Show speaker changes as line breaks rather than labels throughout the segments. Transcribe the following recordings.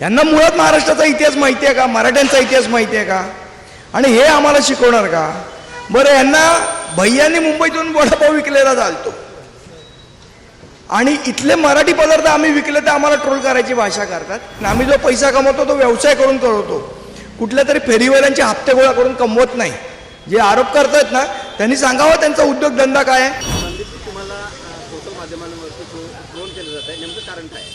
यांना मुळात महाराष्ट्राचा इतिहास माहिती आहे का? मराठ्यांचा इतिहास माहिती आहे का? आणि हे आम्हाला शिकवणार का? बरं, यांना भैयांनी मुंबईतून वडापाव विकलेला चालतो आणि इथले मराठी पदार्थ आम्ही विकले तर आम्हाला ट्रोल करायची भाषा करतात. आम्ही जो पैसा कमवतो तो व्यवसाय करून कमवतो, कुठल्या तरी फेरीवाल्यांचे हप्ते गोळा करून कमवत नाही. जे आरोप करतात ना त्यांनी सांगावं त्यांचा उद्योगधंदा काय आहे.
तुम्हाला सोशल माध्यमांवरती ट्रोल केलं जात आहे, नेमकं कारण काय आहे?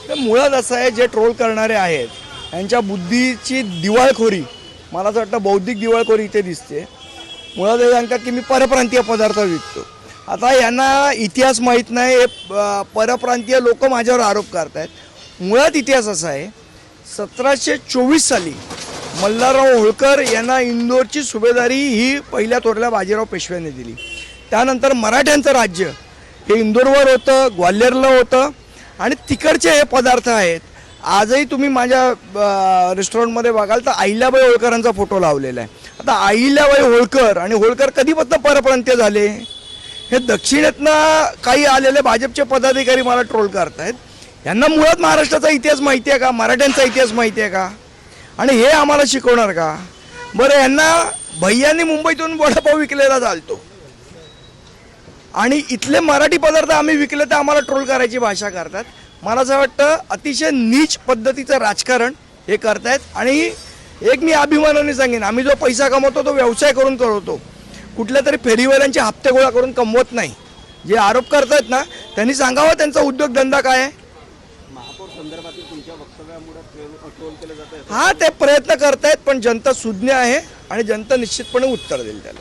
तर मुळात असं आहे, जे ट्रोल करणारे आहेत यांच्या बुद्धीची दिवाळखोरी, मला असं वाटतं बौद्धिक दिवाळखोरी इथे दिसते. मुळात हे सांगतात की मी परप्रांतीय पदार्थ विकतो. आता यांना इतिहास माहीत नाही, हे परप्रांतीय लोक माझ्यावर आरोप करत आहेत. मुळात इतिहास असा आहे, 1724 साली मल्हारराव होळकर यांना इंदोरची सुभेदारी ही पहिल्या तोरल्या बाजीराव पेशव्यांनी दिली. त्यानंतर मराठ्यांचं राज्य हे इंदोरवर होतं, ग्वाल्हेरला होतं आणि तिकडचे हे पदार्थ आहेत. आजही तुम्ही माझ्या रेस्टॉरंटमध्ये बघाल तर अहिल्याबाई होळकरांचा फोटो लावलेला आहे. आता अहिल्याबाई होळकर आणि होळकर कधीपासून परप्रांतीय झाले? हे दक्षिणेतनं काही आलेले भाजपचे पदाधिकारी मला ट्रोल करत आहेत. यांना मुळात महाराष्ट्राचा इतिहास माहिती आहे का? मराठ्यांचा इतिहास माहिती आहे का? आणि हे आम्हाला शिकवणार का? बरं, यांना भैयांनी मुंबईतून वडापाव विकलेला चालतो आणि इथले मराठी पदार्थ आम्ही विकले तर आम्हाला ट्रोल करायची भाषा करतात. मला असं वाटतं अतिशय नीच पद्धतीचं राजकारण हे करतायत. आणि एक मी अभिमानाने सांगेन, आम्ही जो पैसा कमवतो तो व्यवसाय करून कमवतो, कुठल्या तरी फेरीवाल्यांचे हप्ते गोळा करून कमवत नाही. जे आरोप करतायत ना त्यांनी सांगावं त्यांचा उद्योगधंदा काय आहे.
महापौर संदर्भातील तुमच्या वक्तव्यामुळे ट्रोल केलं जात आहे.
हा, ते प्रयत्न करतायत, पण जनता सुज्ञ आहे आणि जनता निश्चितपणे उत्तर देईल त्याला.